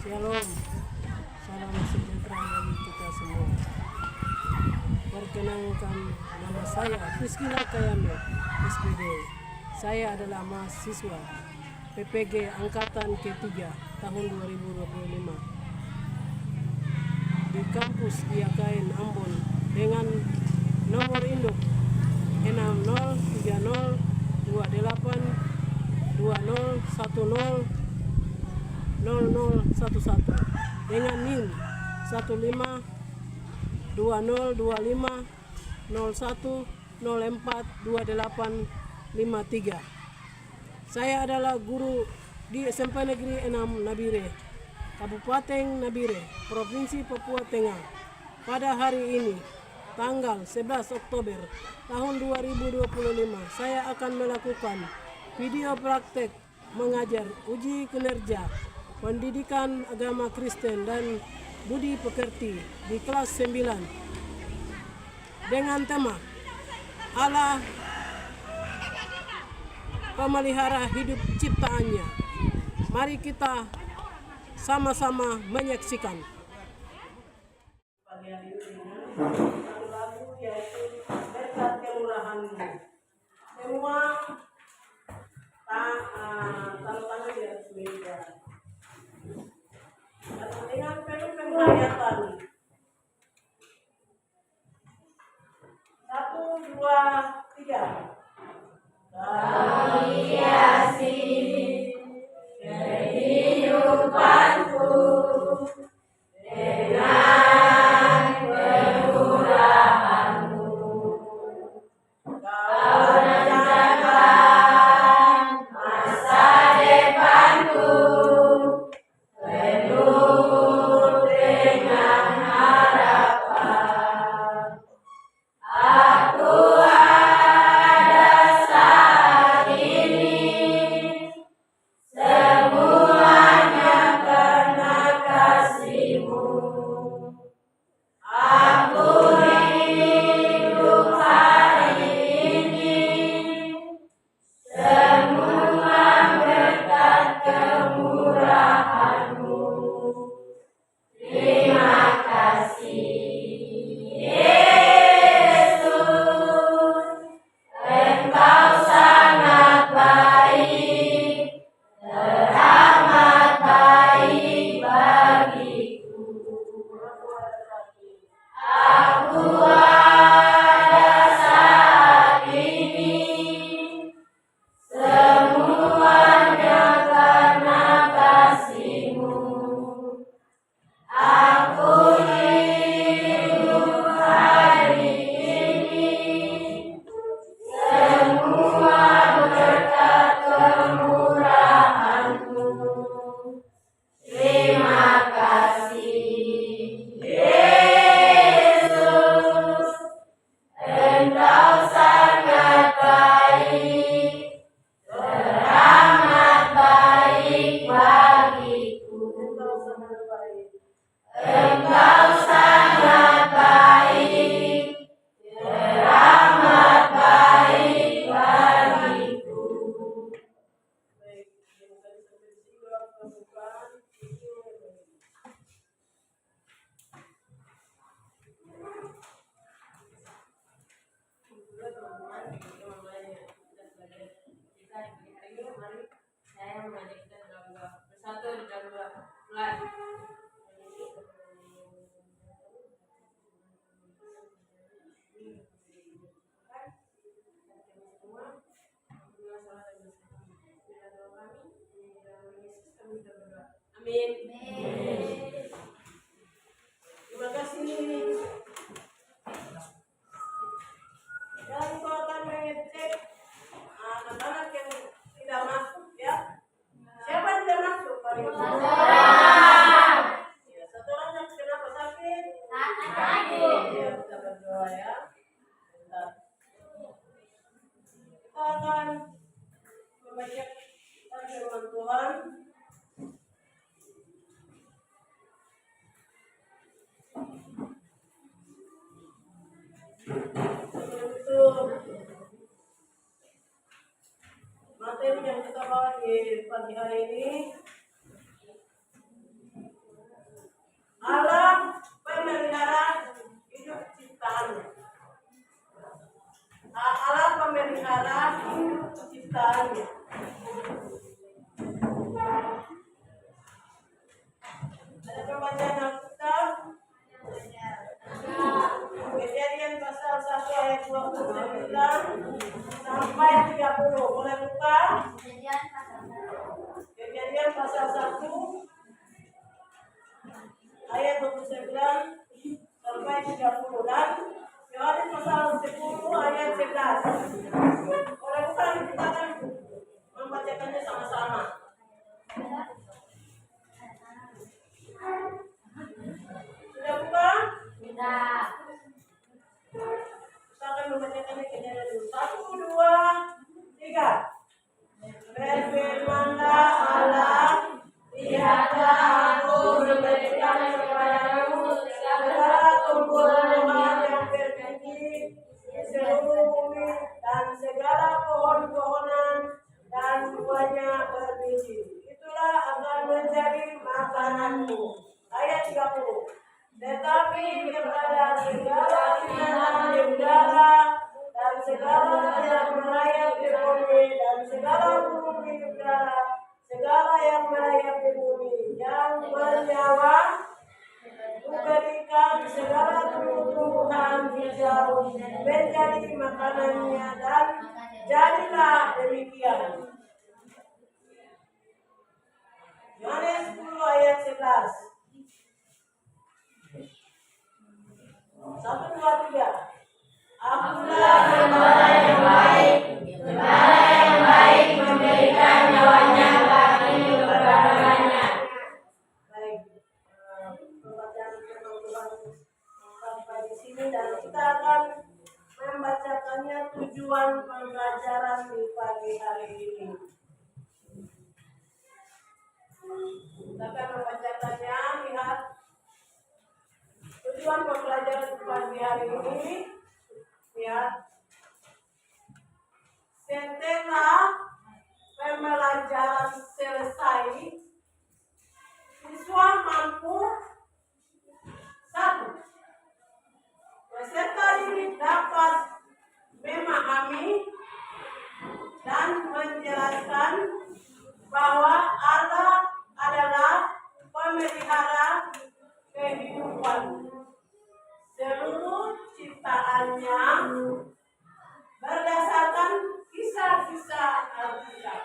Shalom, salam sejahtera bagi kita semua. Perkenalkan, nama saya Rizkila Kayame, SPD. Saya adalah mahasiswa PPG Angkatan Ke-3 tahun 2025 di kampus IAKN Ambon dengan nomor induk 60302820100011 dengan NIM 15252001042853. Saya adalah guru di SMP Negeri 6 Nabire, Kabupaten Nabire, Provinsi Papua Tengah. Pada hari ini, tanggal 11 Oktober tahun 2025, saya akan melakukan video praktek mengajar uji kinerja pendidikan agama Kristen dan budi pekerti di kelas 9 dengan tema Allah pemelihara hidup ciptaannya. Mari kita sama-sama menyaksikan. Pagi hari ini satu lagu yaitu Berkat Kemurahan-Mu. Semua taruh tangan di atas meja. Dan dengan penuh penghayatan. 1, 2, 3. Kau hiasi kehidupanku dengan kemurahan-Mu. Kau rancangan masa depanku penuh dengan harapan. Aku ada saat ini, semuanya karena kasih-Mu. Aku hidup hari ini, semua berkat kemurahan-Mu. Terima kasih, Yesus. Engkau sangat baik, teramat baik bagiku. Aku ada saat ini, semuanya karena kasih-Mu. Aku hidup hari ini, semua berkat kemurahan-Mu. Terima kasih, Yesus. Engkau sangat baik, teramat baik bagiku. Engkau sangat baik, teramat baik bagiku. Saya mengajak kita bersatu dan mulai. Amin. Terima kasih. Dan kau akan mengecek anak-anak yang tidak masuk, ya. Siapa yang tidak masuk? Ya, satu orang yang kenapa sakit? Sakit. Ya, kita berdoa, ya. Bentar. Kita akan membaca firman Tuhan. Itu materi yang kita bawa di pagi hari ini pasal 1 ayat 29 sampai 30 dan Yohanes pasal 10 ayat 11. Oleh bukan kita akan membacakannya sama-sama. Sudah buka? Sudah. Kita akan membacakannya kejadian dulu. 1, 2, 3. Berfirmanlah Allah, lihatlah aku memberikan kepadamu segala tumbuh-tumbuhan yang bergigi di seluruh bumi dan segala pohon-pohonan dan buahnya berbiji. Itulah akan menjadi makananmu. Ayat 30. Tetapi kepada segala binatang di udara dan segala yang merayap di bumi dan segala burung di udara, segala yang merayap di bumi yang bernyawa, kuberikan segala tumbuh-tumbuhan hijau menjadi makanannya, dan jadilah demikian. Yohanes 10 ayat 11. 1, 2, 3. Akulah gembala yang baik, gembala yang baik memberikan nyawanya bagi keberadaannya. Baik, pembacaan firman Tuhan sampai di sini dan kita akan membacakannya tujuan pembelajaran di pagi hari ini. Kita akan membacakannya, lihat tujuan pembelajaran di pagi hari ini. Ya, setelah pembelajaran selesai, siswa mampu 1. Peserta ini dapat memahami dan menjelaskan bahwa Allah adalah pemelihara kehidupan. Seluruh ciptaannya berdasarkan kisah-kisah Alkitab.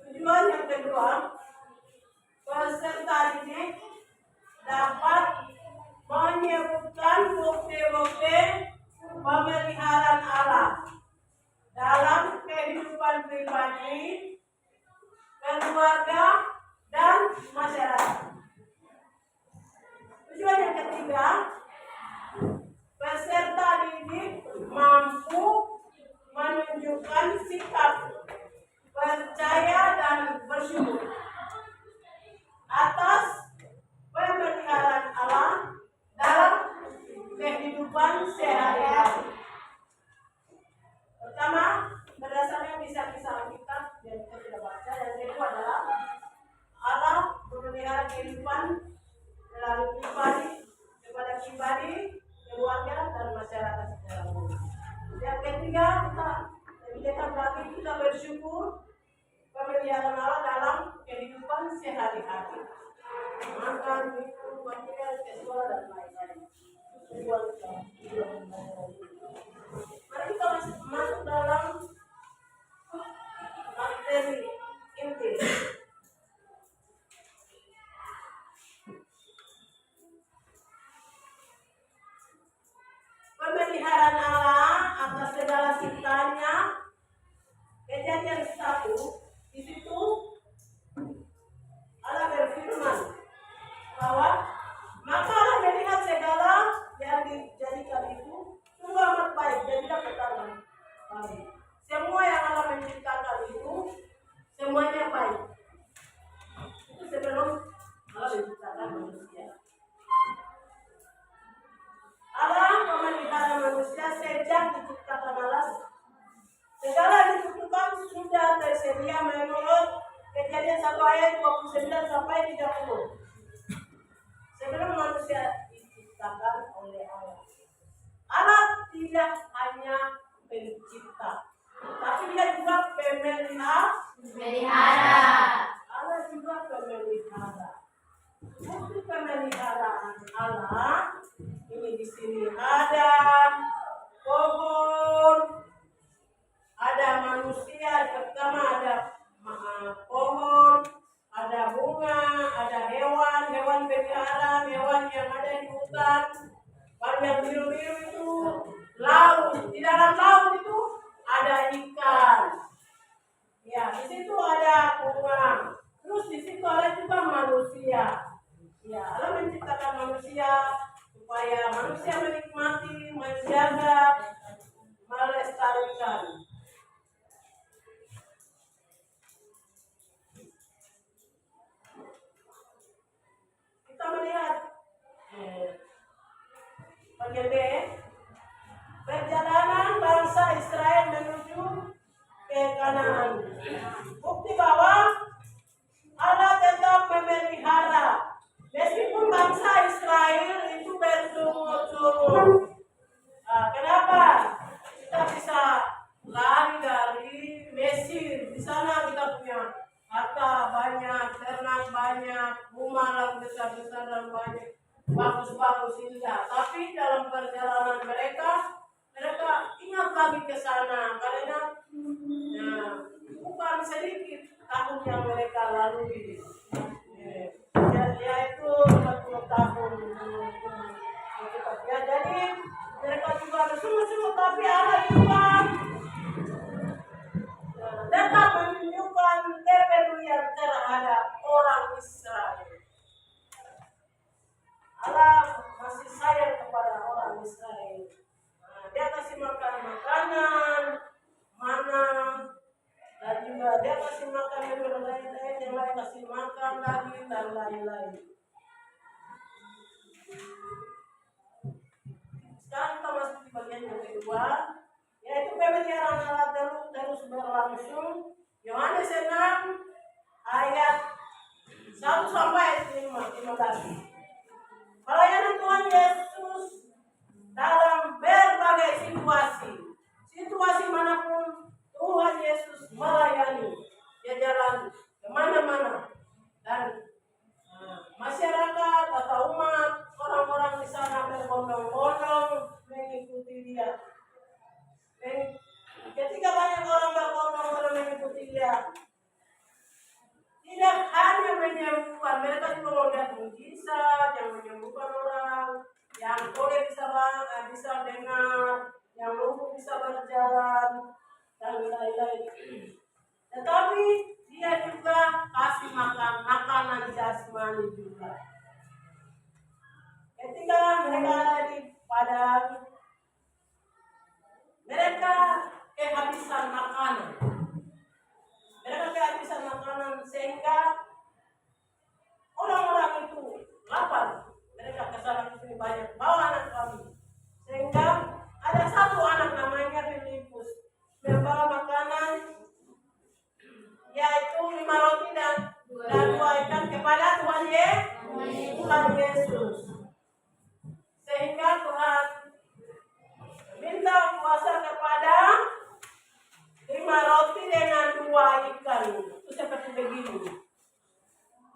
Tujuan yang kedua, peserta didik dapat menyebutkan bukti-bukti pemeliharaan Allah dalam kehidupan pribadi, keluarga, dan masyarakat. Tujuan yang ketiga, peserta didik mampu menunjukkan sikap percaya dan bersyukur atas pemeliharaan Allah dalam kehidupan sehari-hari. Pertama, berdasarkan kisah-kisah Alkitab yang kita sudah baca. Yang kedua adalah Allah memelihara kehidupan melalui pribadi, kepada pribadi, keluarga, dan masyarakat secara umum. Yang ketiga, kita berarti kita bersyukur pemeliharaan Allah dalam kehidupan sehari-hari. Makan, minum, pakaian, ke sekolah, dan lain-lain. Mari kita masuk dalam materi inti. Pemeliharaan Allah atas segala ciptaannya. Kejadian 1, di situ Allah berfirman bahwa maka Allah melihat segala yang dijadikan itu sungguh amat baik dan tidak bertambah baik. Semua yang Allah menciptakan itu semuanya baik. Itu sebelum Allah menciptakan manusia. Allah memelihara manusia sejak diciptakan Allah. Segala dibutuhkan sudah tersedia menurut Kejadian 1 ayat 29 sampai 30. Sebelum manusia diciptakan oleh Allah. Allah tidak hanya pencipta, tapi Dia juga pemelihara. Allah juga pemelihara. Bukti pemeliharaan Allah ini di sini ada pohon, ada manusia. Pertama ada yang biru-biru itu laut. Di dalam laut itu ada ikan. Ya, di situ ada bunga. Terus di situ ada juga manusia. Ya, Allah menciptakan manusia supaya manusia menikmati, menjaga, melestarikan. Kita melihat bagian B, perjalanan bangsa Israel menuju ke Kanaan. Bukti bahwa Allah tetap memelihara meskipun bangsa Israel itu bersungut-sungut. Kenapa? Kita bisa lari dari Mesir. Di sana kita punya harta banyak, ternak banyak, rumah besar-besar dan banyak, bagus-bagus indah. Tapi dalam perjalanan mereka ingat lagi ke sana karena bukan sedikit tahun yang mereka lalui. Yaitu 40 tahun. Ya, jadi mereka juga bersungguh-sungguh, tapi Allah juga dapat menunjukkan kepedulian terhadap orang Israel. Allah masih sayang kepada orang Israel. Dia kasih makan makanan, mana, dan juga dia kasih makan yang lain-lain, yang lain kasih makan lagi dan lain-lain. Sekarang kita masuk di bagian yang kedua, yaitu pemeliharaan Allah terus berlangsung. Yohanes 6 ayat 1 sampai 15. Pelayanan Tuhan Yesus dalam berbagai situasi manapun Tuhan Yesus melayani. Dia jalan kemana-mana dan masyarakat atau umat, orang-orang di sana berbondong-bondong mengikuti dia. Ketika banyak orang berbondong-bondong mengikuti dia, tidak hanya menyembuhkan, mereka juga melihat mujizat yang menyembuhkan orang, yang boleh bisa dengar, yang lumpuh bisa berjalan, dan lain-lain. Tetapi dia juga kasih makanan jasmani juga. Ketika mereka ada di padang, mereka kehabisan makanan. Sehingga orang-orang itu lapar. Mereka kesana kesini banyak bawa anak kami. Sehingga ada satu anak namanya Filipus membawa makanan, yaitu 5 roti dan 2 ikan kepada Tuhan Yesus. Sehingga Tuhan minta kuasa kepada 5 roti dengan 2 ikan. Itu seperti begini.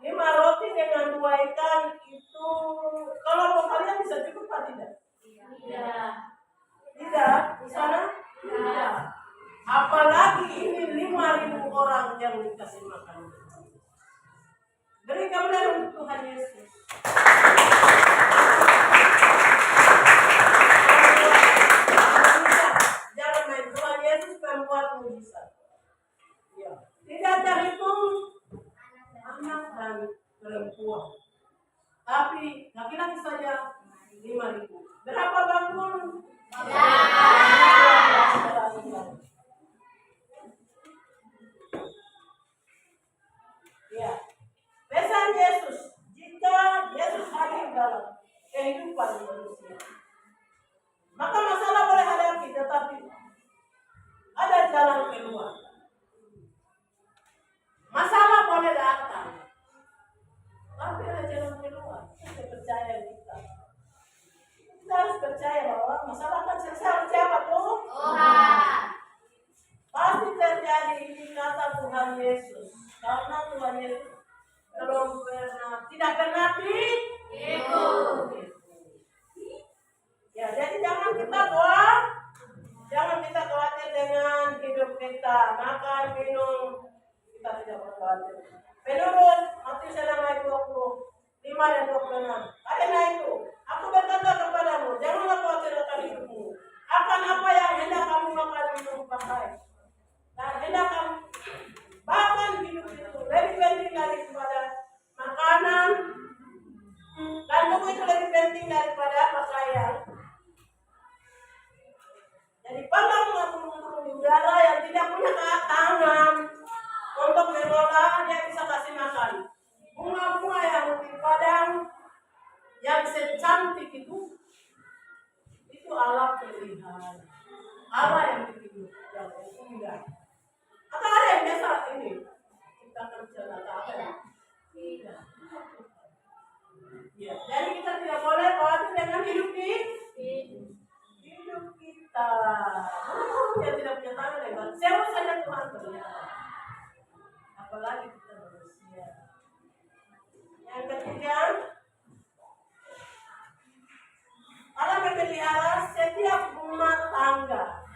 5 roti dengan 2 ikan itu, kalau kalian bisa cukup atau tidak? Tidak. Di sana? Tidak. Apalagi ini 5.000 orang yang dikasih makan. Beri kemuliaan untuk Tuhan Yesus. Jangan main, Tuhan Yesus membuat mujizat. Ya. Tidak terhitung anak dan perempuan, tapi laki-laki saja 5.000. Berapa bangun? Ya. Pesan Yesus, jika Yesus hadir dalam kehidupan manusia, maka masalah boleh hadapi, tetapi ada jalan keluar. Masalah boleh datang, tapi ada jalan keluar. Kita percaya kita. Kita harus percaya bahwa masalah akan selesai. Siapa tuh? Tuhan. Pasti terjadi, ini kata Tuhan Yesus. Karena Tuhan Yesus tidak pernah tipu. Ya, jadi jangan kita khawatir dengan hidup kita, makan, minum, kita tidak perlu khawatir. Menurut Matius 6 ayat 25 dan 26, karena itu aku berkata kepadamu, janganlah kelola, dia bisa kasih makan. Bunga-bunga yang di padang yang secantik itu Allah pelihara. Allah yang bikin yang indah. Atau ada yang biasa ini kita kerja apa ya? Tidak. Ya, jadi kita tidak boleh khawatir dengan hidup kita. Yang tidak punya tangan lebar. Siapa saja Tuhan pelihara. Apalagi kita manusia. Yang ketiga, Allah memelihara setiap rumah tangga.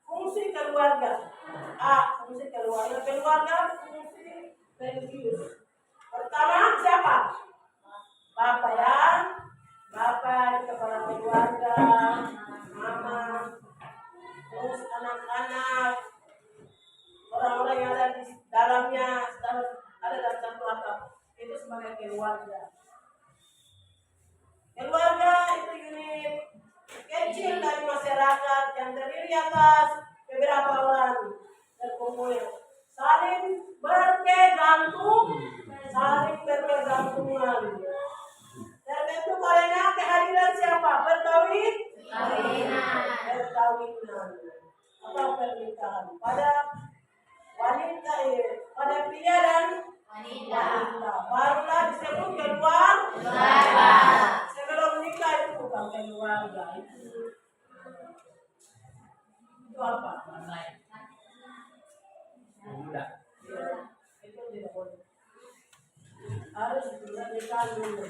Fungsi keluarga. Fungsi keluarga. Keluarga fungsi religius. Pertama siapa? Bapak ya. Bapak kepala keluarga, mama, terus anak-anak, orang-orang yang ada di dalamnya, ada dalam satu atap. Itu sebagai keluarga. Keluarga itu unit kecil dari masyarakat yang terdiri atas beberapa orang berkumpul, saling bergantungan. Terbentuk olehnya kehadiran siapa? Perkawinan atau pernikahan pada wanita, pada pria dan wanita. Barulah disebut keluarga. Sebelum nikah itu bukan keluarga. Itu apa? Itu tidak boleh. Harus nikah dulu.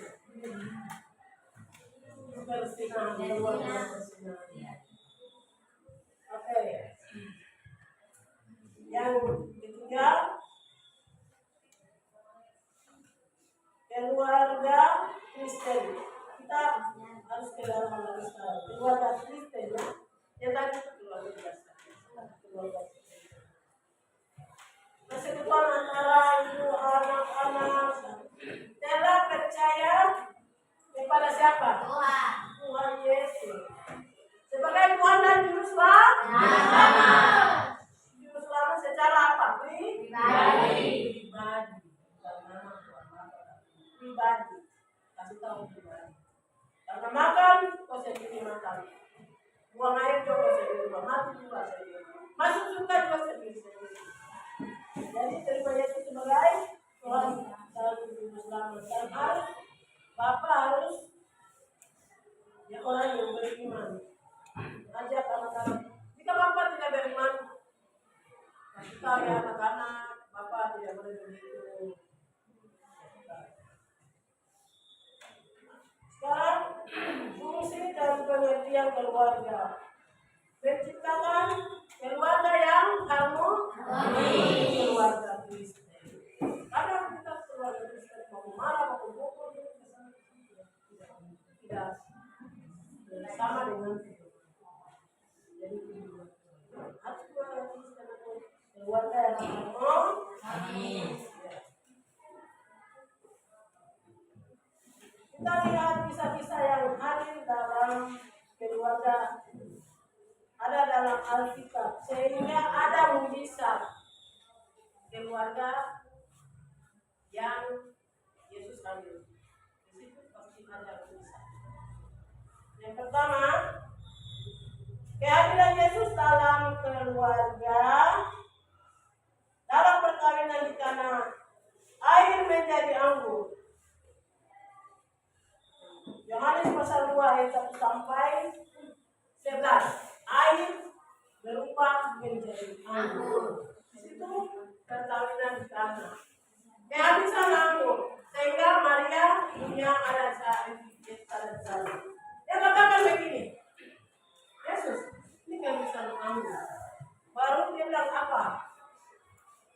Persinan, Oke. Yang ketiga, keluarga Kristen. Kita harus kenalan lagi sekarang. Keluarga Kristen ya. Yang tadi itu keluarga biasa. Keluarga Kristen. Persekutuan antara ibu anak-anak telah percaya kepada siapa? Tuhan Yesus. Sebagai Tuhan dan Juru Selamat. Juru Selamat secara apa? Pribadi. Pribadi. Kasih tahu pribadi. Karena makan, kau sendiri makan. Buang air juga sendiri. Mati juga sendiri. Masuk surga juga sendiri. Jadi terima Yesus sebagai Tuhan dan Juru Selamat. Dan harus Bapak harus ya orang yang beriman. Ajak anak-anak. Jika Bapak tidak beriman, kasih tahu ya anak-anak, Bapak tidak boleh begitu. Sekarang fungsi dan pengertian keluarga. Menciptakan keluarga yang harmonis. Keluarga Kristen. Karena kita keluarga Kristen mau marah, mau pukul, tidak sama dengan itu. Jadi harus keluarga Kristen atau keluarga yang harmonis. Kita lihat kisah-kisah yang hadir dalam keluarga ada dalam Alkitab, sehingga ada mujizat keluarga yang Yesus hadir. Di situ pasti ada mujizat. Yang pertama, kehadiran Yesus dalam keluarga, dalam perkawinan di Kana, air menjadi anggur. Yohanes pasal 2 ayat 1 sampai 11. Air berubah menjadi anggur. Di situ perkawinan di Kana. Kehabisan anggur sehingga Maria punya ada saat sana. Dia katakan begini, Yesus, ini kehabisan anggur. Baru dia bilang apa?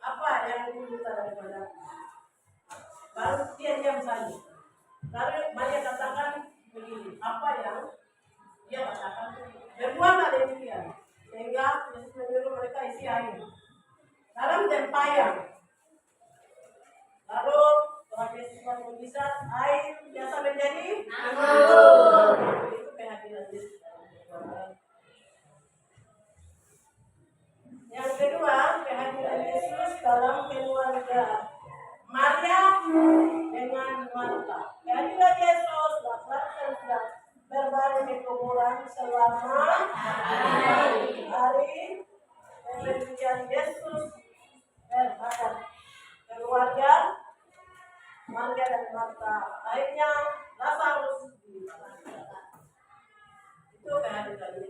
Apa yang diminta daripada? Baru dia diam saja. Lalu Maria katakan begini, apa yang dia katakan? Berbuatlah demikian, sehingga Yesus menyuruh mereka isi air dalam tempayan. Lalu Tuhan Yesus mujizat air biasa menjadi anggur. Itu kehadiran Yesus. Yang kedua, kehadiran Yesus dalam keluarga Maria dengan Marta. Kehadiran Yesus Lazarus sudah berbaring di kuburan selama hari. Kemudian Yesus berhadap keluarga Maria dan Marta. Akhirnya Lazarus dibangkitkan. Itu kehadiran